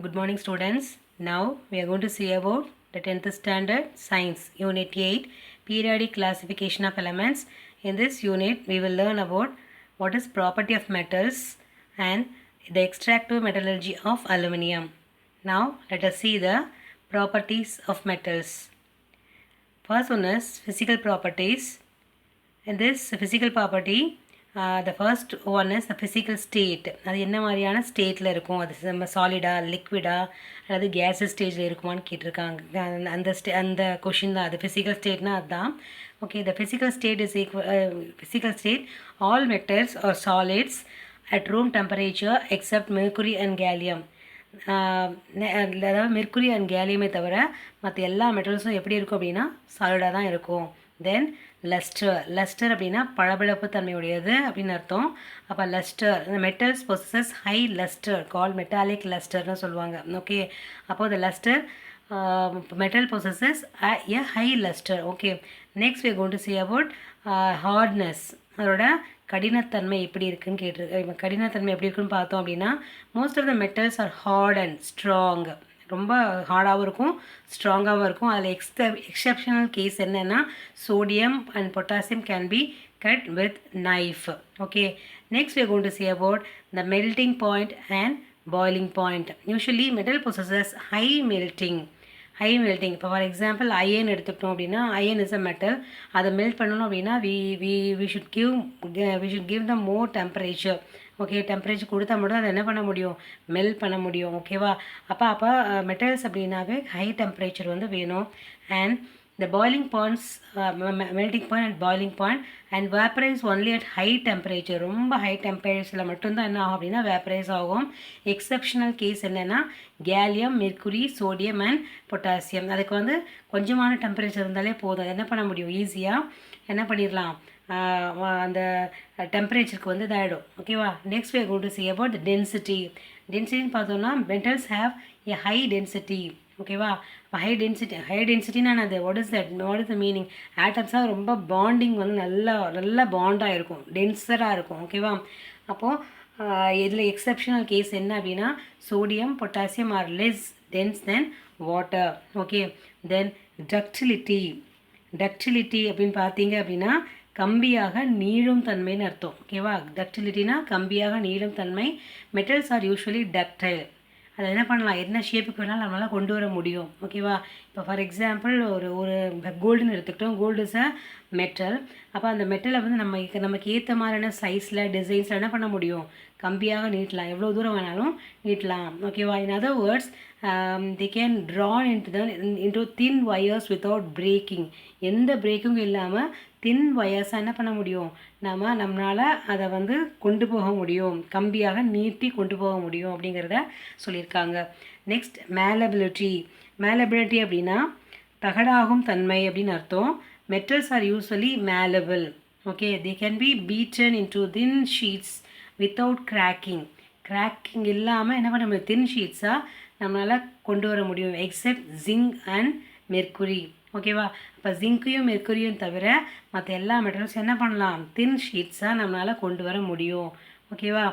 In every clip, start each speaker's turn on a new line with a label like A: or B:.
A: Good morning, students. Now we are going to see about the 10th standard science unit 8 periodic classification of elements. In this unit we will learn about what is property of metals and the extractive metallurgy of aluminium. Now let us see the properties of metals. First one is physical properties. In this physical property, the first one is the physical state. அது என்ன மாதிரியான ஸ்டேட்டில் இருக்கும், அது நம்ம சாலிடா லிக்விடா அல்லது gases ஸ்டேஜில் இருக்குமான்னு கேட்டிருக்காங்க. அந்த கொஷின் தான் அது. ஃபிசிக்கல் ஸ்டேட்னா அதுதான். Okay, the physical state is physical state all metals are solids at room temperature accept mercury and gallium. அதாவது மெர்க்குரி அண்ட் கேலியமே தவிர மற்ற எல்லா மெட்டல்ஸும் எப்படி இருக்கும் அப்படின்னா சாலிடாக தான் இருக்கும். தென் லஸ்டர் அப்படின்னா பளபளப்பு தன்மையுடையது அப்படின்னு அர்த்தம். அப்போ லஸ்டர், இந்த மெட்டல்ஸ் பொசஸஸ் ஹை லஸ்டர் கால் மெட்டாலிக் லஸ்டர்னு சொல்லுவாங்க. ஓகே, அப்போது இந்த lustre metal possesses a high lustre. Okay, next we are going to see about hardness. அதோட கடினத்தன்மை எப்படி இருக்குன்னு கேட்டிருக்கு. கடினத்தன்மை எப்படி இருக்குன்னு பார்த்தோம் அப்படின்னா most of the metals are hard and strong. ரொம்ப ஹார்டாகவும் இருக்கும், ஸ்ட்ராங்காகவும் இருக்கும். அதில் எக்ஸப்ஷனல் கேஸ் என்னென்னா sodium and potassium can be cut with knife. Okay, next we are going to see about the melting point and boiling point. Usually metal possesses high melting. இப்போ for example iron எடுத்துக்கிட்டோம் அப்படின்னா iron is a metal. அதை melt பண்ணணும் அப்படின்னா we should give them more temperature. Okay, temperature கொடுத்தா மட்டும் அதை என்ன பண்ண முடியும், மெல்ட் பண்ண முடியும். ஓகேவா, அப்போ மெட்டல்ஸ் அப்படின்னாவே ஹை டெம்பரேச்சர் வந்து வேணும். And the boiling points, melting point and boiling point and vaporise only at high temperature. ரொம்ப ஹை டெம்பரேச்சரில் மட்டும்தான் என்ன ஆகும் அப்படின்னா வேப்பரைஸ் ஆகும். எக்ஸப்ஷனல் கேஸ் என்னென்னா gallium, mercury, sodium and potassium. அதுக்கு வந்து கொஞ்சமான டெம்பரேச்சர் இருந்தாலே போதும், அது என்ன பண்ண முடியும், ஈஸியாக என்ன பண்ணிடலாம், அந்த டெம்பரேச்சருக்கு வந்து இதாகிடும். ஓகேவா, next we are going to see about the density. டென்சிட்டின்னு பார்த்தோம்னா metals have a high density. ஓகேவா, இப்போ ஹை டென்சிட்டின்னா அது வாட் இஸ் த மீனிங், ஆட்டம்ஸாக ரொம்ப பாண்டிங் வந்து நல்ல பாண்டாக இருக்கும், டென்சராக இருக்கும். ஓகேவா, அப்போது இதில் எக்ஸப்ஷனல் கேஸ் என்ன அப்படின்னா sodium, potassium are less dense than water. Okay, then ductility அப்படின்னு பார்த்தீங்க அப்படின்னா கம்பியாக நீளும் தன்மைன்னு அர்த்தம். ஓகேவா, டக்டிலிட்டினா கம்பியாக நீளும் தன்மை. Metals are usually ductile. அதை என்ன பண்ணலாம், என்ன ஷேப்புக்கு வேணாலும் நம்மளால் கொண்டு வர முடியும். ஓகேவா, இப்போ ஃபார் எக்ஸாம்பிள் ஒரு கோல்டுன்னு எடுத்துக்கிட்டோம். Gold is a metal. அப்போ அந்த மெட்டலை வந்து நமக்கு ஏற்ற மாதிரியான சைஸில் டிசைன்ஸில் என்ன பண்ண முடியும், கம்பியாக நீட்டலாம், எவ்வளோ தூரம் வேணாலும் நீட்டலாம். ஓகேவா, in other words they can drawn into thin wires without breaking. எந்த பிரேக்கிங்கும் இல்லாமல் தின் வயர்ஸாக என்ன பண்ண முடியும், நம்மளால் அதை வந்து கொண்டு போக முடியும், கம்பியாக நீட்டி கொண்டு போக முடியும் அப்படிங்கிறத சொல்லியிருக்காங்க. நெக்ஸ்ட் மேலபிலிட்டி அப்படின்னா தகடாகும் தன்மை அப்படின்னு அர்த்தம். Metals are usually malleable. Okay, they can be beaten into thin sheets without cracking இல்லாமல் என்ன பண்ண முடியும், தின் ஷீட்ஸாக நம்மளால் கொண்டு வர முடியும் எக்ஸப்ட் ஜிங்க் அண்ட் மெர்க்குரி. ஓகேவா, அப்போ ஜிங்கையும் மெர்க்குரியும் தவிர மற்ற எல்லா மெட்டல்ஸும் என்ன பண்ணலாம், தின் ஷீட்ஸாக நம்மளால் கொண்டு வர முடியும். ஓகேவா,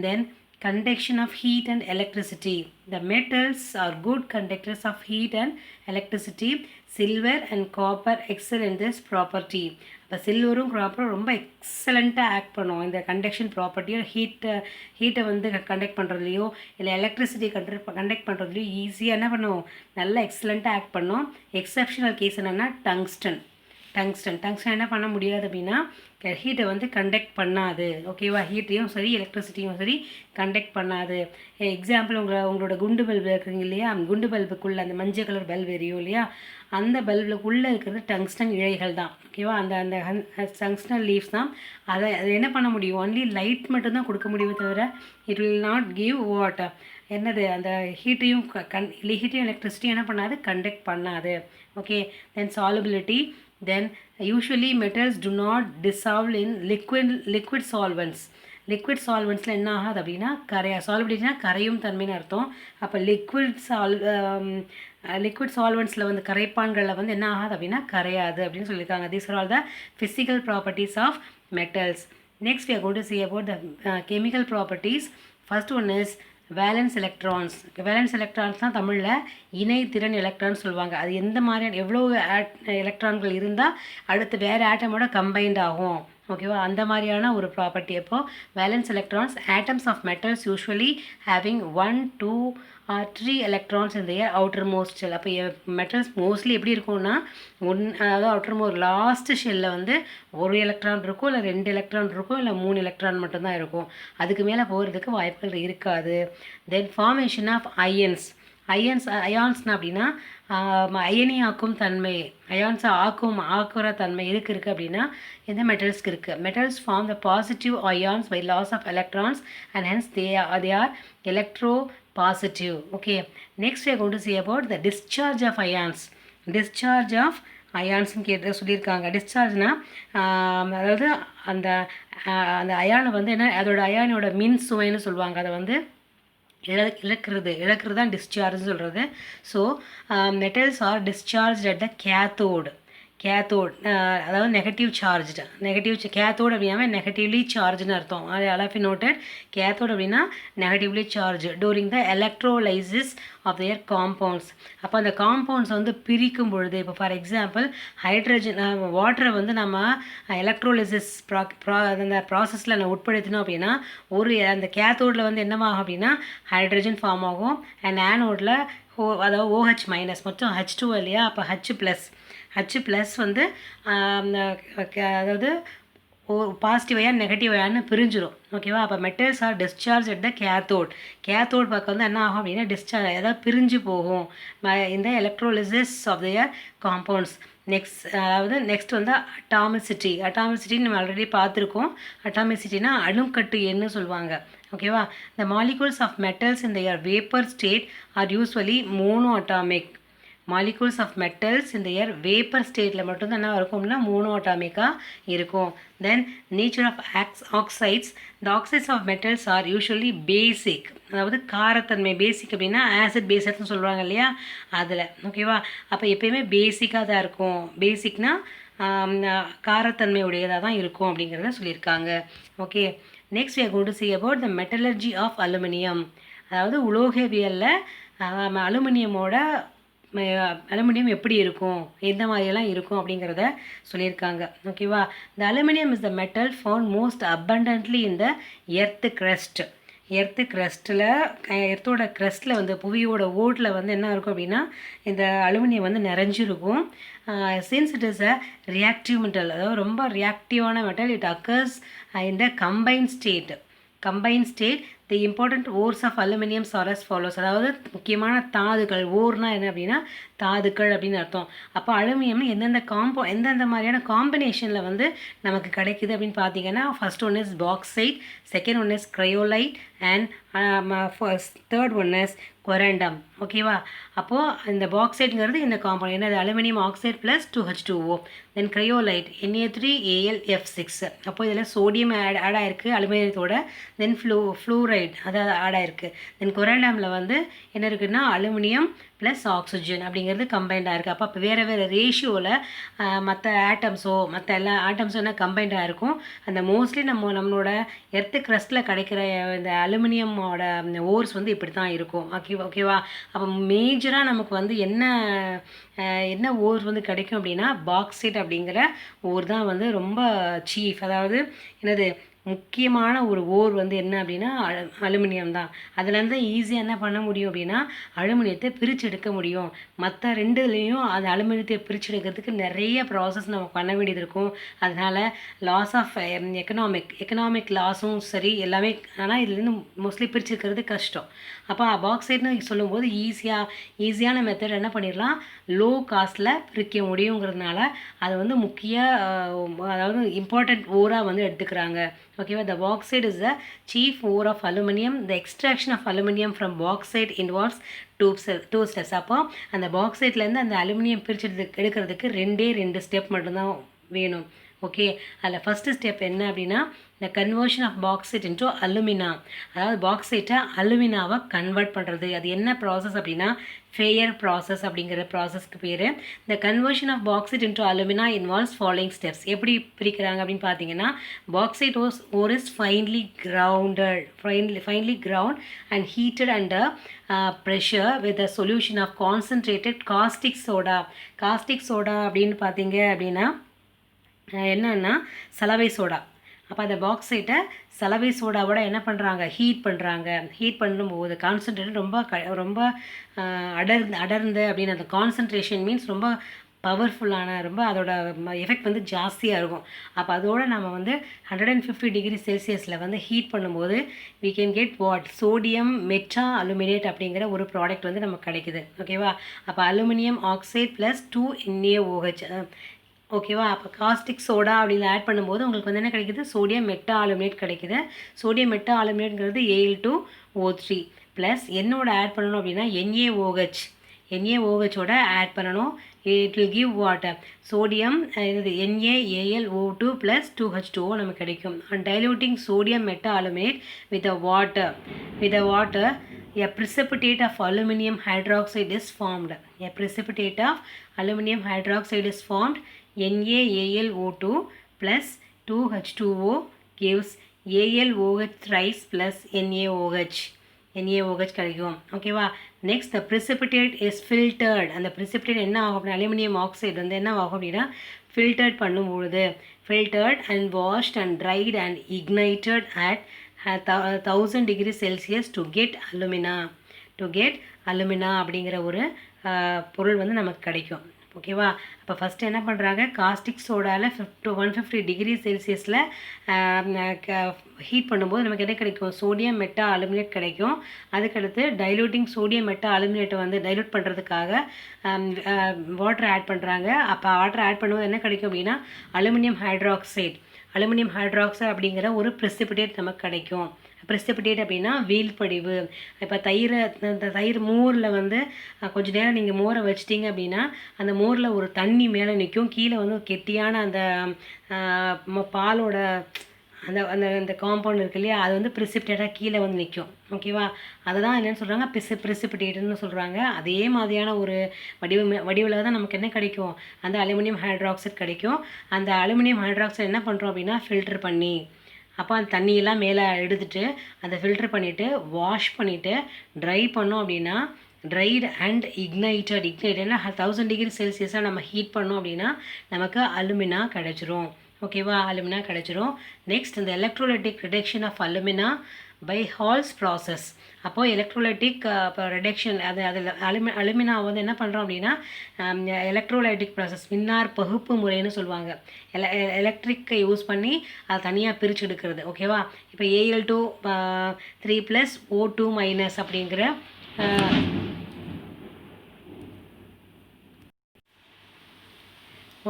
A: தென் conduction of heat and electricity. The metals are good conductors of heat and electricity. Silver and copper excel in this property. இப்போ சில்வரும் காப்பரும் ரொம்ப எக்ஸலண்ட்டாக ஆக்ட் பண்ணும் இந்த கண்டக்ஷன் ப்ராப்பர்ட்டியோ, ஹீட்டை வந்து கண்டக்ட் பண்ணுறதுலையோ இல்லை எலக்ட்ரிசிட்டி கண்டக்ட் பண்ணுறதுலையோ ஈஸியாக என்ன பண்ணும், நல்லா எக்ஸலண்ட்டாக ஆக்ட் பண்ணும். எக்ஸப்ஷனல் கேஸ் என்னென்னா டங்ஸ்டன் என்ன பண்ண முடியாது அப்படின்னா ஹீட்டை வந்து கண்டக்ட் பண்ணாது. ஓகேவா, ஹீட்டையும் சரி எலக்ட்ரிசிட்டியும் சரி கண்டக்ட் பண்ணாது. எக்ஸாம்பிள் உங்களோட குண்டு பல்பு இருக்குங்க இல்லையா, குண்டு பல்புக்குள்ளே அந்த மஞ்சள் கலர் பல்பு எரியும் இல்லையா, அந்த பல்புக்குள்ளே இருக்கிறது டங்ஸ்டன் இழைகள் தான். ஓகேவா, அந்த டங்ஸ்டன் லீவ்ஸ் தான். அதை என்ன பண்ண முடியும், ஒன்லி லைட் மட்டும்தான் கொடுக்க முடியுமே தவிர it will not give water. என்னது, அந்த ஹீட்டையும் எலக்ட்ரிசிட்டியும் என்ன பண்ணாது, கண்டக்ட் பண்ணாது. Okay, then solubility. Then usually metals do not dissolve in liquid solvents. Liquid சால்வெண்ட்ஸில் என்ன ஆகாது அப்படின்னா சால்பிலிட்டினா கரையும் தன்மைன்னு அர்த்தம். அப்போ லிக்விட் சால்வெண்ட்ஸில் வந்து கரைப்பான்களில் வந்து என்ன ஆகாது அப்படின்னா கரையாது அப்படின்னு சொல்லியிருக்காங்க. These are all the physical properties of metals. Next we are going to see about the chemical properties. First one is valence electrons. Valence electrons தான் தமிழில் இணைத்திறன் எலக்ட்ரான் சொல்லுவாங்க. அது எந்த மாதிரியான எவ்வளோ எலக்ட்ரான்கள் இருந்தால் அடுத்து வேறு ஆட்டமோட கம்பைன்ட் ஆகும், ஓகேவா, அந்த மாதிரியான ஒரு ப்ராப்பர்ட்டி. அப்போது valence electrons atoms of metals usually having 1, 2 or 3 electrons in their outermost shell. அப்போ மெட்டல்ஸ் மோஸ்ட்லி எப்படி இருக்கும்னா அதாவது அவுட்டர்மோஸ்ட் லாஸ்ட் ஷெல்லில் வந்து ஒரு எலக்ட்ரான் இருக்கும், இல்லை 2 எலக்ட்ரான் இருக்கும், இல்லை 3 எலக்ட்ரான் மட்டும்தான் இருக்கும். அதுக்கு மேலே போகிறதுக்கு வாய்ப்புகள் இருக்காது. தென் ஃபார்மேஷன் ஆஃப் அயான்ஸ்னா அப்படின்னா அயனியாக்கும் தன்மை, அயான்ஸை ஆக்குற தன்மை எதுக்கு இருக்குது அப்படின்னா எந்த மெட்டல்ஸ்க்கு இருக்குது. Metals form the positive ions by loss of electrons and hence they are electro positive. Okay, next we are going to see about the discharge of ions. Discharge of ions கேட்டு சொல்லியிருக்காங்க. டிஸ்சார்ஜ்னா அதாவது அந்த அந்த அயானை வந்து என்ன, அதோட அயானோட மின் சுமைன்னு சொல்லுவாங்க. அதை வந்து இழக்கிறது தான் டிஸ்சார்ஜ்னு சொல்கிறது. So metals are discharge at the cathode. அதாவது நெகட்டிவ் கேத்தோடு அப்படின்னா நெகட்டிவ்லி சார்ஜ்னு அர்த்தம். அது அலாஃபி நோட்டட். கேத்தோடு அப்படின்னா negatively charge during the electrolysis of their compounds. அப்போ அந்த காம்பவுண்ட்ஸ் வந்து பிரிக்கும் பொழுது, இப்போ ஃபார் எக்ஸாம்பிள் ஹைட்ரஜன் வாட்டரை வந்து நம்ம எலக்ட்ரோலைசிஸ் அந்த ப்ராசஸில் நம்ம உட்படுத்தினோம் அப்படின்னா அந்த கேத்தோடில் வந்து என்னவாகும் அப்படின்னா ஹைட்ரஜன் ஃபார்ம் ஆகும். அண்ட் ஆனோடில் அதாவது OH மைனஸ் மொத்தம் H2 இல்லையா, அப்போ H ப்ளஸ் வந்து அதாவது பாசிட்டிவ் அயான் நெகட்டிவ் அயான்னு பிரிஞ்சிடும், ஓகேவா. அப்போ metals are discharge at the cathode பக்கம் வந்து என்ன ஆகும் அப்படின்னா டிஸ்சார்ஜ் அதாவது பிரிஞ்சு போகும் இந்த electrolysis of their compounds. Next வந்து அட்டாமிசிட்டி நம்ம ஆல்ரெடி பார்த்துருக்கோம். அட்டாமிசிட்டினா அணுக்கட்டு எண்ணு சொல்லுவாங்க, ஓகேவா. The molecules of metals in their vapour state are usually monoatomic. Molecules of metals இந்த வேப்பர் ஸ்டேட்டில் மட்டும்தான் என்ன இருக்கும்னா மோனோ அட்டாமிக்காக இருக்கும். Then nature of oxides. The oxides of metals are usually basic, அதாவது காரத்தன்மை. பேசிக் அப்படின்னா ஆசிட் பேஸட்னு சொல்கிறாங்க இல்லையா, அதில், ஓகேவா. அப்போ எப்பயுமே பேசிக்காக தான் இருக்கும். பேசிக்னா காரத்தன்மை உடையதாக தான் இருக்கும் அப்படிங்கிறத சொல்லியிருக்காங்க. Okay, next we are going to see about the metallurgy of aluminum. அதாவது உலோகவியலில் அலுமினியம் எப்படி இருக்கும், எந்த மாதிரியெல்லாம் இருக்கும் அப்படிங்கிறத சொல்லியிருக்காங்க, ஓகேவா. The aluminium is the metal found most abundantly in the earth எர்த்தோட க்ரஸ்ட்டில் வந்து புவியோட ஓட்டில் வந்து என்ன இருக்கும் அப்படின்னா இந்த அலுமினியம் வந்து நிறைஞ்சிருக்கும். Since it is a reactive metal, அதாவது ரொம்ப ரியாக்டிவான metal, it occurs in the combine state. The important ores of aluminium are as follows. அதாவது முக்கியமான தாதுக்கள், ஓர்னால் என்ன அப்படின்னா தாதுக்கள் அப்படின்னு அர்த்தம். அப்போ அலுமினியம் எந்தெந்த மாதிரியான காம்பினேஷனில் வந்து நமக்கு கிடைக்குது அப்படின்னு பார்த்தீங்கன்னா first one is bauxite, second one is cryolite and third one is corundum, ஓகேவா. அப்போது இந்த பாக்சைட்ங்கிறது இந்த காம்பவுண்ட் என்னது aluminium oxide plus 2H2O. Then cryolite Na3AlF6. அப்போ இதில் சோடியம் ஆட் ஆகிருக்கு அலுமினியத்தோட. தென் ஃப்ளூரைட் அதாவது ஆட் ஆகிருக்கு. தென் கொரண்டமில் வந்து என்ன இருக்குதுன்னா அலுமினியம் ப்ளஸ் ஆக்சிஜன் அப்படிங்கிறது கம்பைண்டாக இருக்குது. அப்போ வேறு ரேஷியோவில் மற்ற எல்லா ஆட்டம்ஸும் என்ன கம்பைண்டாக இருக்கும். அந்த மோஸ்ட்லி நம்மளோட எர்த்து க்ரஸ்ட்டில் கிடைக்கிற இந்த அலுமினியமோட ஓர்ஸ் வந்து இப்படி தான் இருக்கும், ஓகேவா. அப்போ மேஜராக நமக்கு வந்து என்ன ஓர் வந்து கிடைக்கும் அப்படின்னா பாக்சைட் அப்படிங்கிற ஓர் தான் வந்து ரொம்ப சீஃப், அதாவது என்னது முக்கியமான ஒரு ஓர் வந்து என்ன அப்படின்னா அலுமினியம் தான். அதுலேருந்து ஈஸியாக என்ன பண்ண முடியும் அப்படின்னா அலுமினியத்தை பிரித்து எடுக்க முடியும். மற்ற ரெண்டுலேயும் அந்த அலுமினியத்தை பிரித்து எடுக்கிறதுக்கு நிறைய ப்ராசஸ் நம்ம பண்ண வேண்டியது இருக்கும். அதனால் லாஸ் ஆஃப் எக்கனாமிக் லாஸும் சரி எல்லாமே. ஆனால் இதுலேருந்து மோஸ்ட்லி பிரித்து எடுக்கிறது கஷ்டம். அப்போ பாக்சைட்னு சொல்லும்போது ஈஸியான மெத்தட் என்ன பண்ணிடலாம், லோ காஸ்ட்டில் பிரிக்க முடியுங்கிறதுனால அது வந்து அதாவது இம்பார்ட்டண்ட் ஓராக வந்து எடுத்துக்கிறாங்க, ஓகேவா. The bauxite is the chief ore of aluminum. The extraction of aluminum from bauxite involves two steps. அப்போ அந்த பாக்சைட்லேருந்து அந்த அலுமினியம் பிரித்து எடுக்கிறதுக்கு 2 ஸ்டெப் மட்டும்தான் வேணும், ஓகே. அதில் ஃபஸ்ட்டு ஸ்டெப் என்ன அப்படின்னா the conversion of bauxite into alumina. அதாவது பாக்ஸைட்டை அலுமினாவை கன்வெர்ட் பண்ணுறது. அது என்ன ப்ராசஸ் அப்படின்னா ஃபேயர் ப்ராசஸ் அப்படிங்கிற ப்ராசஸ்க்கு பேர். இந்த conversion of bauxite into alumina involves following steps. எப்படி பிரிக்கிறாங்க அப்படின்னு பார்த்தீங்கன்னா, bauxite ore is finely ground and heated under pressure with a solution of concentrated caustic soda. Caustic soda அப்படின்னு பார்த்தீங்க அப்படின்னா என்னன்னா சலவை சோடா. அப்போ அந்த பாக்ஸைட்டை சலவை சோடாவோட என்ன பண்ணுறாங்க, ஹீட் பண்ணுறாங்க. ஹீட் பண்ணும்போது கான்சன்ட்ரேட் ரொம்ப அடர்ந்து அப்படின்னு அந்த கான்சன்ட்ரேஷன் மீன்ஸ் ரொம்ப பவர்ஃபுல்லான, ரொம்ப அதோட எஃபெக்ட் வந்து ஜாஸ்தியாக இருக்கும். அப்போ அதோடு நம்ம வந்து 150 டிகிரி செல்சியஸில் வந்து ஹீட் பண்ணும்போது we can get what sodium meta aluminate அப்படிங்கிற ஒரு ப்ராடக்ட் வந்து நமக்கு கிடைக்குது. ஓகேவா? அப்போ அலுமினியம் ஆக்சைடு ப்ளஸ் 2 NaOH. ஓகேவா? அப்போ காஸ்டிக் சோடா அப்படின்னு ஆட் பண்ணும்போது உங்களுக்கு வந்து என்ன கிடைக்குது, சோடியம் மெட்டா அலுமினேட் கிடைக்குது. சோடியம் மெட்டா அலுமினேட்ங்கிறது Al2O3 ப்ளஸ் என்னோட ஆட் பண்ணணும் அப்படின்னா NaOHோட ஆட் பண்ணணும். It will give water sodium இது NaAlO2 ப்ளஸ் 2H2O நமக்கு கிடைக்கும். And diluting sodium meta aluminate with a water a precipitate of aluminum hydroxide is formed. A precipitate of aluminum hydroxide is formed. NaAlO2 plus 2H2O gives AlOH thrice plus NaOH கிடைக்கும். ஓகேவா? Next the precipitate is filtered. அந்த precipitate என்ன ஆகும் அப்படின்னா aluminium oxide வந்து என்ன ஆகும் அப்படின்னா ஃபில்டர்ட் பண்ணும்பொழுது filtered and washed and dried and ignited at 1000 degree Celsius to get alumina அப்படிங்கிற ஒரு பொருள் வந்து நமக்கு கிடைக்கும். ஓகேவா? அப்போ ஃபஸ்ட்டு என்ன பண்ணுறாங்க, காஸ்டிக் சோடாவில் 150 டிகிரி செல்சியஸில் ஹீட் பண்ணும்போது நமக்கு என்ன கிடைக்கும், சோடியம் மெட்டா அலுமினேட் கிடைக்கும். அதுக்கடுத்து டைலூட்டிங் சோடியம் மெட்டா அலுமினேட்டை வந்து டைலூட் பண்ணுறதுக்காக வாட்டர் ஆட் பண்ணுறாங்க. அப்போ வாட்டர் ஆட் பண்ணும்போது என்ன கிடைக்கும் அப்படின்னா அலுமினியம் ஹைட்ராக்சைடு அப்படிங்கிற ஒரு ப்ரெசிபிடேட் நமக்கு கிடைக்கும். ப்ரெசிபிடேட் அப்படின்னா வீழ்படிவு. இப்போ தயிர் மோரில் வந்து கொஞ்சம் நேரம் நீங்கள் மோரை வச்சிட்டிங்க அப்படின்னா அந்த மோரில் ஒரு தண்ணி மேலே நிற்கும், கீழே வந்து கெட்டியான அந்த பாலோட அந்த அந்த அந்த காம்பவுண்ட் இருக்கு இல்லையா, அது வந்து ப்ரெசிபிடேட்டாக கீழே வந்து நிற்கும். ஓகேவா? அதுதான் என்னென்னு சொல்கிறாங்க, ப்ரெசிபிடேட்னு சொல்கிறாங்க. அதே மாதிரியான ஒரு வடிவில் தான் நமக்கு என்ன கிடைக்கும், அந்த அலுமினியம் ஹைட்ராக்சைடு கிடைக்கும். அந்த அலுமினியம் ஹைட்ராக்சைடு என்ன பண்ணுறோம் அப்படின்னா ஃபில்டர் பண்ணி, அப்போ அந்த தண்ணியெல்லாம் மேலே எடுத்துகிட்டு அதை ஃபில்டர் பண்ணிவிட்டு வாஷ் பண்ணிவிட்டு ட்ரை பண்ணோம் அப்படின்னா ட்ரைடு அண்ட் இக்னைட்டட்னா 1000 டிகிரி செல்சியஸாக நம்ம ஹீட் பண்ணோம் அப்படின்னா நமக்கு அலுமினா கிடச்சிரும். ஓகேவா? அலுமினா கிடச்சிரும். நெக்ஸ்ட் இந்த electrolytic reduction of alumina by Hall's process. அப்போது எலக்ட்ரோலைட்டிக் ரிடக்ஷன் அதில் அலுமினா வந்து என்ன பண்ணுறோம் அப்படின்னா எலக்ட்ரோலைட்டிக் ப்ராசஸ் மின்னார் பகுப்பு முறைன்னு சொல்லுவாங்க. எலக்ட்ரிக்கை யூஸ் பண்ணி அதை தனியாக பிரித்து எடுக்கிறது. ஓகேவா? இப்போ Al2 3 + O2- அப்படிங்கிற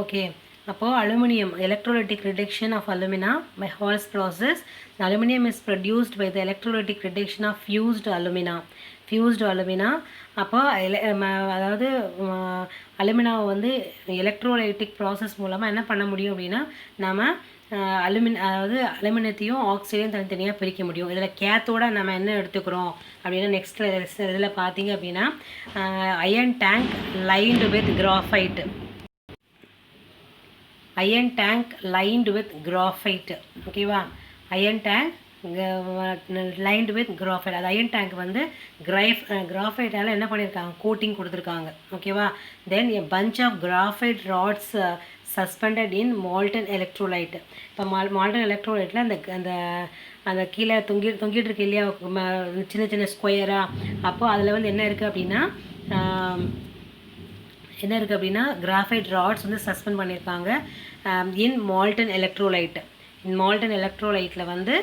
A: ஓகே. அப்போது aluminium electrolytic reduction of alumina by Hall's process. The aluminum is produced by the electrolytic reduction of fused alumina. அப்போ அதாவது அலுமினாவை வந்து எலக்ட்ரோலைட்டிக் ப்ராசஸ் மூலமாக என்ன பண்ண முடியும் அப்படின்னா நம்ம அலுமினியத்தையும் ஆக்சைடையும் தனித்தனியாக பிரிக்க முடியும். இதில் கேத்தோட நம்ம என்ன எடுத்துக்கிறோம் அப்படின்னா நெக்ஸ்ட் இதில் பார்த்தீங்க அப்படின்னா iron tank lined with graphite. ஓகேவா? Iron tank lined with graphite. அது அயன் டேங்க் வந்து கிராஃபைட்டால் என்ன பண்ணியிருக்காங்க, கோட்டிங் கொடுத்துருக்காங்க. ஓகேவா? Then a bunch of graphite rods suspended in molten electrolyte. இப்போ மால்டன் எலக்ட்ரோலைட்டில் அந்த அந்த கீழே தொங்கிட்டு இருக்கு இல்லையா சின்ன சின்ன ஸ்கொயராக, அப்போது அதில் வந்து என்ன இருக்குது அப்படின்னா கிராஃபைட் ராட்ஸ் வந்து சஸ்பெண்ட் பண்ணியிருக்காங்க இன் மால்டன் எலக்ட்ரோலைட்டில் வந்து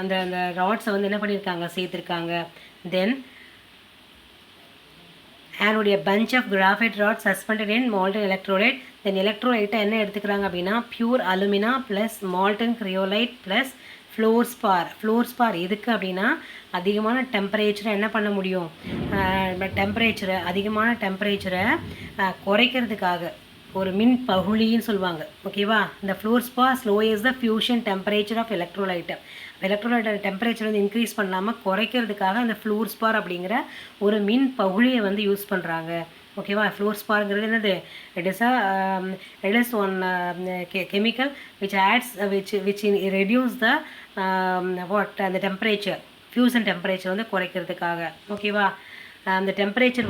A: அந்த அந்த ராட்ஸை வந்து என்ன பண்ணியிருக்காங்க, சேர்த்துருக்காங்க. தென் அதனுடைய bunch of graphite rod suspended in molten electrolyte. Then எலக்ட்ரோலைட்டை என்ன எடுத்துக்கிறாங்க அப்படின்னா pure alumina plus molten cryolite plus fluorspar எதுக்கு அப்படின்னா அதிகமான டெம்பரேச்சரை என்ன பண்ண முடியும், அதிகமான டெம்பரேச்சரை குறைக்கிறதுக்காக. ஒரு மின் பகுளின்னு சொல்லுவாங்க. ஓகேவா? இந்த fluorspar lowers the fusion temperature of electrolyte. எலக்ட்ரோலைட்டோட டெம்பரேச்சர் வந்து இன்க்ரீஸ் பண்ணாமல் குறைக்கிறதுக்காக அந்த ஃப்ளோர்ஸ்பார் அப்படிங்கிற ஒரு மின் பகுளியை வந்து யூஸ் பண்ணுறாங்க. ஓகேவா? ஃப்ளோர்ஸ்பார்ங்கிறது என்னது? It is one chemical which adds which reduce the அந்த டெம்பரேச்சர், ஃபியூசன் டெம்பரேச்சர் வந்து குறைக்கிறதுக்காக. ஓகேவா? அந்த டெம்பரேச்சர்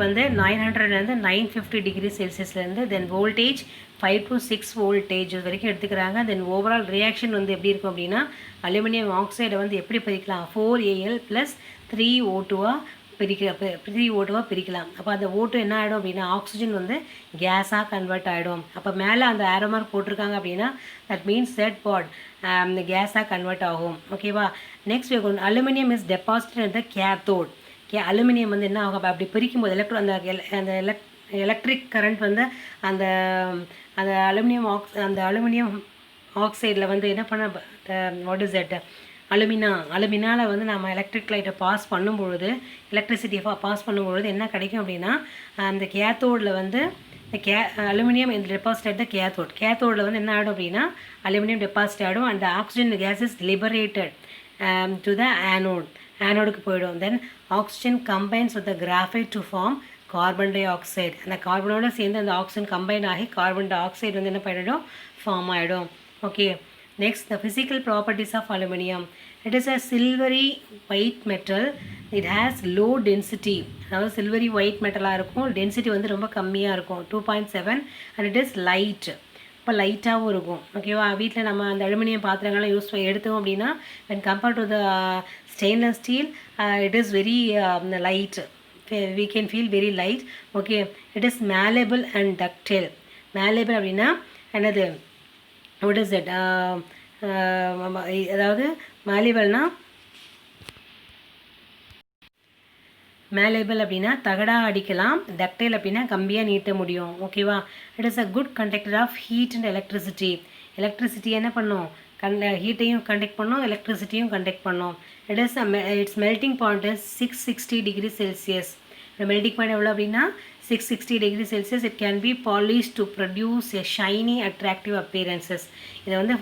A: வந்து 900லேருந்து 950 டிகிரி செல்சியஸ்லேருந்து தென் வோல்டேஜ் 5 to 6 வோல்டேஜ் வரைக்கும் எடுத்துக்கிறாங்க. தென் ஓவரால் ரியாக்ஷன் வந்து எப்படி இருக்கும் அப்படின்னா, அலுமினியம் ஆக்சைடை வந்து எப்படி பிரிக்கலாம்? 4Al + 3O2 பிரிக்கலாம். அப்போ அந்த O2 என்ன ஆகிடும் அப்படின்னா, ஆக்சிஜன் வந்து கேஸாக கன்வெர்ட் ஆகிடும். அப்போ மேலே அந்த ஏரோ மார்க் போட்டிருக்காங்க அப்படின்னா தட் மீன்ஸ் தட் வாட் கேஸாக கன்வெர்ட் ஆகும். ஓகேவா? Next aluminium is deposited at the cathode. Aluminium வந்து என்ன ஆகும்? அப்படி பிரிக்கும்போது அந்த எலக்ட்ரிக் கரண்ட் வந்து அந்த அந்த அலுமினியம் ஆக்சைடில் வந்து என்ன பண்ண வாட் இஸ் தட் அலுமினாவில் வந்து நம்ம எலக்ட்ரிக் லைட்டை பாஸ் பண்ணும்பொழுது, எலக்ட்ரிசிட்டியை பாஸ் பண்ணும்பொழுது என்ன கிடைக்கும் அப்படின்னா, அந்த கேத்தோடில் வந்து அலுமினியம் இந்த டெபாசிட் அட் த கேத்தோடில் வந்து என்ன ஆகிடும் அப்படின்னா, அலுமினியம் டெபாசிட் ஆகிடும் and oxygen gas is liberated to the ஆனோடுக்கு போயிடும். Then oxygen combines with the graphite to form carbon dioxide. அந்த கார்பனோட சேர்ந்து அந்த ஆக்சிஜன் கம்பைன் ஆகி கார்பன் டை ஆக்சைடு வந்து என்ன பண்ணிடும்? ஃபார்ம் ஆகிடும். Okay, next the physical properties of aluminum. It is a silvery white metal. It has low density. அதாவது silvery white metal-ஆக இருக்கும். டென்சிட்டி வந்து ரொம்ப கம்மியாக இருக்கும், 2.7, and it is light. இப்போ லைட்டாகவும் இருக்கும். ஓகேவா? வீட்டில் நம்ம அந்த அலுமினியம் பாத்திரங்கள்லாம் எடுத்தோம் அப்படின்னா when compared to the stainless steel, it is very light. We can feel very light. Okay, it is malleable and ductile. Malleable அப்படின்னா என்னது? what is it? அதாவது மேலேபிள் அப்படின்னா தகடாக அடிக்கலாம், டக்டைல் அப்படின்னா கம்பியாக நீட்ட முடியும். ஓகேவா? It is a good conductor of heat and electricity. Electricity என்ன பண்ணும்? ஹீட்டையும் கண்டக்ட் பண்ணும், எலக்ட்ரிசிட்டியும் கண்டக்ட் பண்ணும். Its melting point is 660 degree Celsius. Melting point எவ்வளோ அப்படின்னா 660 degree Celsius. It can be polished to produce a shiny attractive appearances. இதை வந்து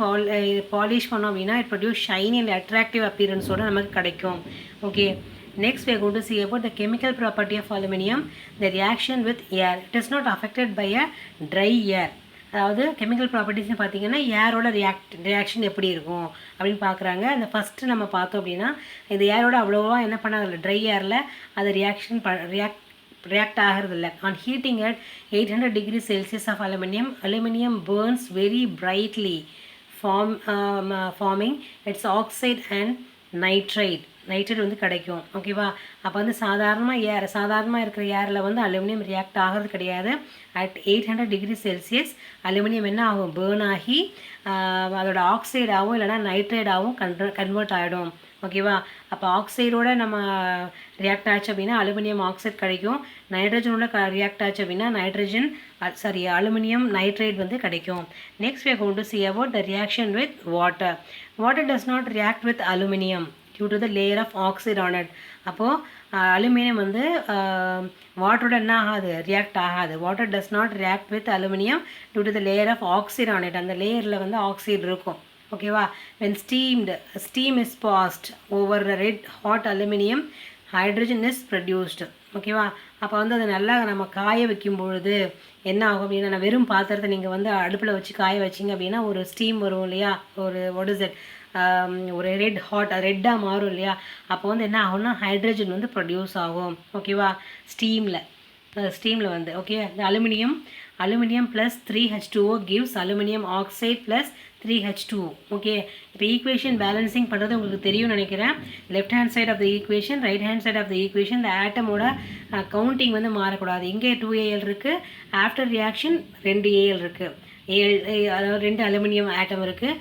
A: பாலிஷ் பண்ணோம் அப்படின்னா it produce shiny and attractive appearanceோட நமக்கு கிடைக்கும். Okay, next we are going to see about the chemical property of aluminum, the reaction with air. It is not affected by a dry air. அதாவது chemical ப்ராப்பர்ட்டிஸ்னு பார்த்தீங்கன்னா ஏரோட reaction எப்படி இருக்கும் அப்படின்னு பார்க்குறாங்க. அந்த first நம்ம பார்த்தோம் அப்படின்னா இந்த ஏரோட அவ்வளோவா என்ன பண்ணாதில்ல, ட்ரை ஏரில் அது ரியாக்ட் ஆகிறதில்ல. On heating at 800 degree Celsius of aluminum burns very brightly, forming its oxide and nitride வந்து கிடைக்கும். ஓகேவா? அப்போ வந்து சாதாரணமாக இருக்கிற ஏரில் வந்து அலுமினியம் ரியாக்ட் ஆகிறது கிடையாது. அட் 800 degree Celsius அலுமினியம் என்ன ஆகும்? பேர்ன் ஆகி அதோட ஆக்சைடாகவும் இல்லைனா நைட்ரைடாகவும் கன்வெர்ட் ஆகிடும். ஓகேவா? அப்போ ஆக்சைடோட நம்ம ரியாக்ட் ஆச்சு அப்படின்னா அலுமினியம் ஆக்சைடு கிடைக்கும். நைட்ரஜனோட ரியாக்ட் ஆச்சு அப்படின்னா அலுமினியம் நைட்ரைட் வந்து கிடைக்கும். Next we are going to see about the reaction with water. Water does not react with aluminum due to the layer of oxide on it. அப்போது aluminium வந்து வாட்டரோட என்ன ஆகாது? ரியாக்ட் ஆகாது. Water does not react with aluminium due to the layer of oxide on it. அந்த லேயரில் வந்து oxide இருக்கும். ஓகேவா? when steam is passed over the red hot aluminum, hydrogen is produced. ஓகேவா? அப்போ வந்து அதை நல்லா நம்ம காய வைக்கும் பொழுது என்ன ஆகும் அப்படின்னா, வெறும் பாத்திரத்தை நீங்கள் வந்து அடுப்பில் வச்சு காய வச்சிங்க அப்படின்னா ஒரு ஸ்டீம் வரும் இல்லையா? வாட் இஸ் இட், ஒரு ரெட்டாக மாறும் இல்லையா? அப்போ வந்து என்ன ஆகும்னா ஹைட்ரஜன் வந்து ப்ரொடியூஸ் ஆகும். ஓகேவா? ஸ்டீமில் வந்து ஓகே, இந்த aluminium plus 3H2O gives aluminium oxide plus 3H2. Okay, இப்போ ஈக்குவேஷன் பேலன்சிங் பண்ணுறது உங்களுக்கு தெரியும்னு நினைக்கிறேன். Left hand side of the equation, right hand side of the equation இந்த ஆட்டமோட கவுண்டிங் வந்து மாறக்கூடாது. இங்கே 2Al இருக்குது, ஆஃப்டர் ரியாக்ஷன் 2Al இருக்குது, அதாவது 2 அலுமினியம் ஆட்டம் இருக்குது.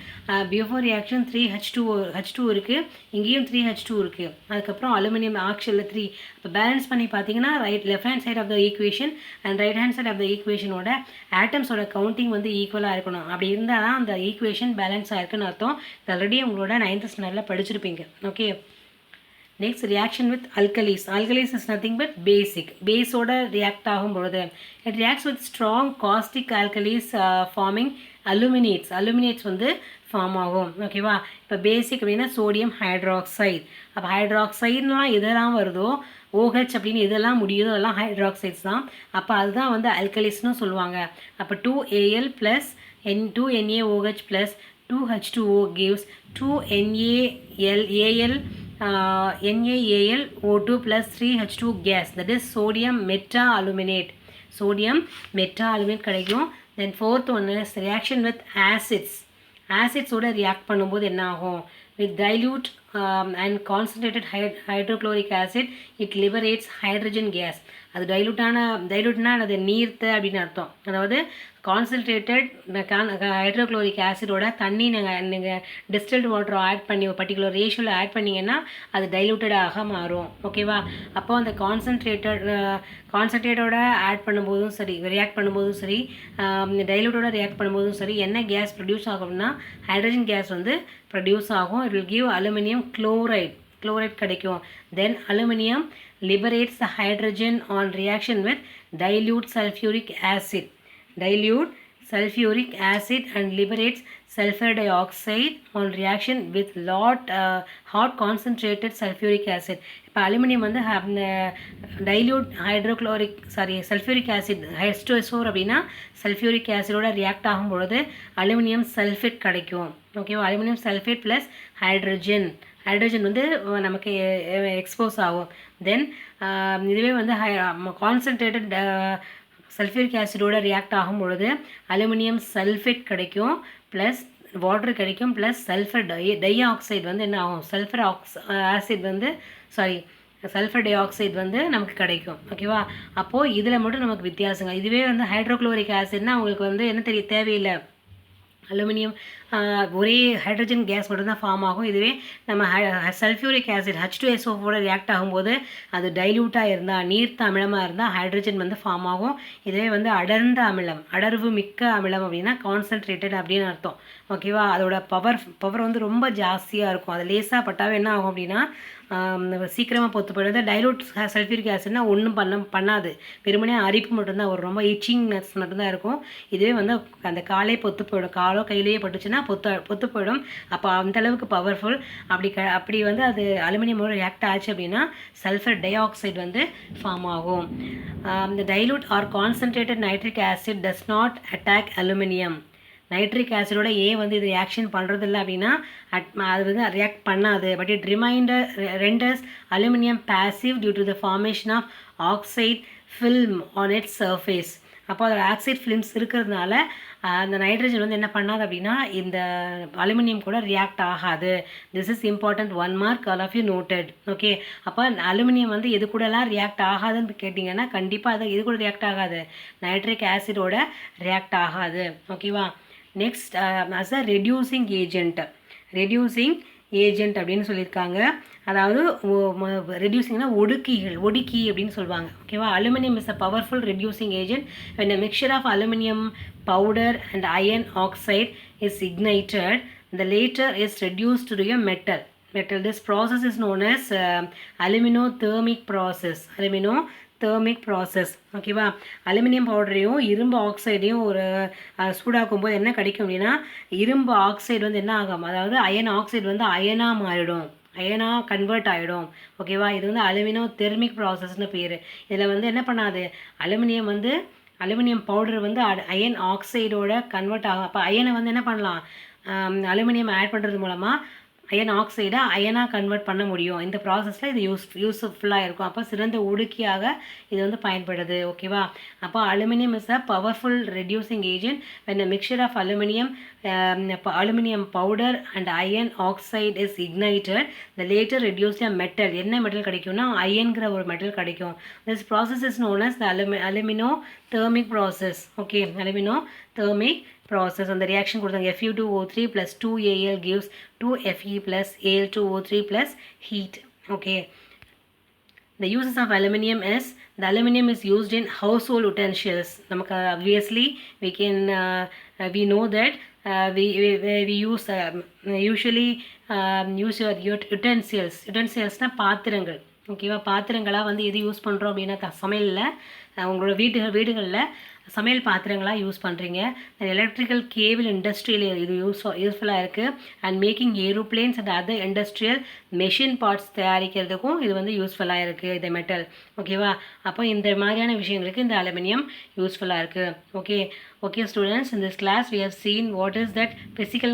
A: பிஃபோர் ரியாக்ஷன் 3H2 இருக்குது, இங்கேயும் 3H2 இருக்குது. அதுக்கப்புறம் அலுமினியம் ஆக்சியில் 3. இப்போ பேலன்ஸ் பண்ணி பார்த்தீங்கன்னா left hand side of the equation and right hand side of the ஈக்குவேஷனோட ஆட்டம்ஸோட கவுண்டிங் வந்து ஈக்குவலாக இருக்கணும். அப்படி இருந்தால் தான் அந்த ஈக்குவேஷன் பேலன்ஸ் ஆகிருக்குன்னு அர்த்தம். ஆல்ரெடி உங்களோட 9th ஸ்டாண்டர்டில் படிச்சிருப்பீங்க. Okay, Next, reaction with alkalis. Alkalis is nothing but basic. Base ஓட react ஆகும் பொழுது it reacts with strong caustic alkalis forming aluminates. Aluminates வந்து ஃபார்ம் ஆகும். ஓகேவா? இப்போ பேசிக் அப்படின்னா சோடியம் ஹைட்ராக்சைடு. அப்போ ஹைட்ராக்சைடுலாம் எதெல்லாம் வருதோ OH அப்படின்னு எதெல்லாம் முடியுதோ அதெல்லாம் ஹைட்ராக்சைட்ஸ் தான். அப்போ அதுதான் வந்து அல்கலிஸ்னு சொல்லுவாங்க. அப்போ 2Al plus 2NaOH plus 2H2O gives 2NaAl NaAlO2 plus 3H2 gas, that is sodium meta-aluminate. Sodium meta-aluminate கிடைக்கும். Then fourth one is reaction with acids. Acids ஓட react பண்ணும்போது என்ன ஆகும்? With dilute and concentrated hydrochloric acid, it liberates hydrogen gas. அது டைலூட்னா அது நீர்த்த அப்படின்னு அர்த்தம். அதாவது கான்சன்ட்ரேட்டட் ஹைட்ரோக்ளோரிக் ஆசிடோட தண்ணி நீங்கள் டிஸ்டில்டு வாட்டர் ஆட் பண்ணி ஒரு பர்டிகுலர் ரேஷியோவில் ஆட் பண்ணிங்கன்னா அது டைலூட்டடாக மாறும். ஓகேவா? அப்போ அந்த கான்சன்ட்ரேட்டோட ஆட் பண்ணும்போதும் சரி, ரியாக்ட் பண்ணும்போதும் சரி, டைலூட்டோட ரியாக்ட் பண்ணும்போதும் சரி, என்ன கேஸ் ப்ரொடியூஸ் ஆகும்னா ஹைட்ரஜன் கேஸ் வந்து ப்ரொடியூஸ் ஆகும். It will give aluminium chloride கிடைக்கும். Then aluminum liberates the hydrogen on reaction with dilute sulfuric acid and liberates sulfur dioxide on reaction with hot concentrated sulfuric acid. இப்போ aluminium வந்து dilute sulphuric acid H2SO அப்படின்னா sulphuric ஆசிடோட react ஆகும் பொழுது aluminium sulphate கிடைக்கும். ஓகேவா? Aluminium sulphate plus hydrogen வந்து நமக்கு expose ஆகும். தென் இதுவே வந்து கான்சன்ட்ரேட்டட் சல்ஃபியூரிக் ஆசிடோட ரியாக்ட் ஆகும் பொழுது அலுமினியம் சல்ஃபேட் கிடைக்கும் ப்ளஸ் வாட்டர் கிடைக்கும் ப்ளஸ் சல்ஃபர் டை ஆக்சைடு வந்து என்ன ஆகும்? சல்ஃபர் டை ஆக்சைடு வந்து நமக்கு கிடைக்கும். ஓகேவா? அப்போது இதில் மட்டும் நமக்கு வித்தியாசங்க. இதுவே வந்து ஹைட்ரோக்ளோரிக் ஆசிட்னா உங்களுக்கு வந்து என்ன தேவையில்லை, அலுமினியம் ஒரே ஹைட்ரஜன் கேஸ் மட்டும்தான் ஃபார்ம் ஆகும். இதுவே நம்ம சல்ஃபியூரிக் ஆசிட் H2SO4 ரியாக்ட் ஆகும்போது அது டைல்யூட்டாக இருந்தால், நீர்த்த அமிலமாக இருந்தால் ஹைட்ரஜன் வந்து ஃபார்ம் ஆகும். இதுவே வந்து அடர்வு மிக்க அமிலம் அப்படின்னா கான்சன்ட்ரேட்டட் அப்படின்னு அர்த்தம். ஓகேவா? அதோட பவர் வந்து ரொம்ப ஜாஸ்தியாக இருக்கும். அது லேசாக பட்டாவே என்ன ஆகும் அப்படின்னா சீக்கிரமாக பொத்து போயிடுது. டைலூட் சல்ஃபியூரிக் ஆசிட்னா ஒன்றும் பண்ணாது, வெறுமனே அரிப்பு மட்டும்தான் ஒரு ரொம்ப இச்சிங்னஸ் மட்டும்தான் இருக்கும். இதுவே வந்து அந்த காலே பொத்து போயிடும், காலோ கையிலேயே பட்டுச்சுன்னா பொத்து போயிடும். அப்போ அந்தளவுக்கு பவர்ஃபுல். அப்படி வந்து அது அலுமினியமோட ரியாக்ட் ஆச்சு அப்படின்னா சல்ஃபர் டை ஆக்சைடு வந்து ஃபார்ம் ஆகும். இந்த dilute or concentrated nitric acid does not attack aluminium. Nitric ஆசிடோட வந்து இது ரியாக்ஷன் பண்ணுறதில்ல அப்படின்னா அது வந்து ரியாக்ட் பண்ணாது. But it renders aluminium passive due to the formation of oxide film on its surface. அப்போ அதோட ஆக்சைட் ஃபிலிம்ஸ் இருக்கிறதுனால அந்த நைட்ரஜன் வந்து என்ன பண்ணாது அப்படின்னா இந்த அலுமினியம் கூட ரியாக்ட் ஆகாது. This is important 1 mark, all of you noted. Okay? அப்போ அலுமினியம் வந்து எது கூடலாம் ரியாக்ட் ஆகாதுன்னு கேட்டிங்கன்னா கண்டிப்பாக அது எது கூட ரியாக்ட் ஆகாது, நைட்ரிக் ஆசிடோட ரியாக்ட் ஆகாது. ஓகேவா? Next as a reducing agent அப்படின்னு சொல்லியிருக்காங்க. அதாவது ரெடியூசிங்னா ஒடுக்கி அப்படின்னு சொல்லுவாங்க. ஓகேவா? Aluminium is a powerful reducing agent when a mixture of aluminum powder and iron oxide is ignited, the latter is reduced to a metal. This process is known as aluminothermic process. ஓகேவா? Aluminium பவுடரையும் இரும்பு ஆக்சைடையும் ஒரு சூடாக்கும் போது என்ன கிடைக்கும் அப்படின்னா இரும்பு oxide வந்து என்ன ஆகும், அதாவது அயன் ஆக்சைடு வந்து அயனாக மாறிடும், அயனாக கன்வெர்ட் ஆகிடும். ஓகேவா? இது வந்து அலுமினோதெர்மிக் ப்ராசஸ்னு பேர். இதில் வந்து என்ன பண்ணாது, அலுமினியம் பவுடர் வந்து அயன் ஆக்சைடோட கன்வெர்ட் ஆகும். அப்போ அயனை வந்து என்ன பண்ணலாம், அலுமினியம் ஆட் பண்ணுறது மூலமாக அயன் ஆக்சைடை அயனாக கன்வெர்ட் பண்ண முடியும். இந்த ப்ராசஸில் இது யூஸ்ஃபுல்லாக இருக்கும். அப்போ சிறந்த ஒடுக்கியாக இது வந்து பயன்படுது. ஓகேவா? அப்போ aluminium is a powerful reducing agent when a mixture of aluminum powder and iron oxide is ignited, the later reduced a metal. என்ன மெட்டல் கிடைக்கும்னா அயன்கிற ஒரு மெட்டல் கிடைக்கும். This process is known as the aluminothermic process. Okay, aluminothermic process. On the reaction கொடுத்தாங்க Fe2O3 plus 2Al gives 2Fe plus Al2O3 plus heat. Okay. The uses of aluminium is, the aluminium is used in household utensils. நமக்கு obviously we know that we use usually use your utensils பாத்திரங்கள். ஓகேவா, பாத்திரங்களாக வந்து எது use பண்ணுறோம் அப்படின்னா சமையலில் உங்களோட வீடுகளில் சமையல் பாத்திரங்களாக யூஸ் பண்ணுறீங்க. எலக்ட்ரிக்கல் கேபிள் இண்டஸ்ட்ரியில் இது யூஸ்ஃபுல்லாக இருக்குது. And making aeroplanes and other industrial machine parts தயாரிக்கிறதுக்கும் இது வந்து யூஸ்ஃபுல்லாக இருக்குது இந்த மெட்டல். ஓகேவா, அப்போ இந்த மாதிரியான விஷயங்களுக்கு இந்த அலுமினியம் யூஸ்ஃபுல்லாக இருக்குது. Okay students, in this class we have seen what is that physical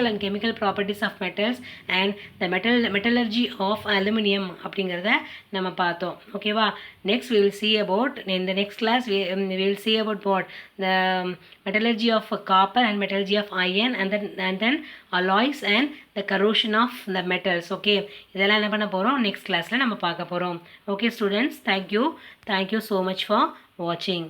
A: and chemical properties of metals and the metallurgy of aluminum அப்படிங்கிறத நம்ம பார்த்தோம். ஓகேவா, next we will see about, in the next class we will see about what the metallurgy of copper and metallurgy of iron and then alloys and the corrosion of the metals. Okay, இதெல்லாம் என்ன பண்ண போகிறோம், next classல நம்ம பார்க்க போகிறோம். Okay students, thank you so much for watching.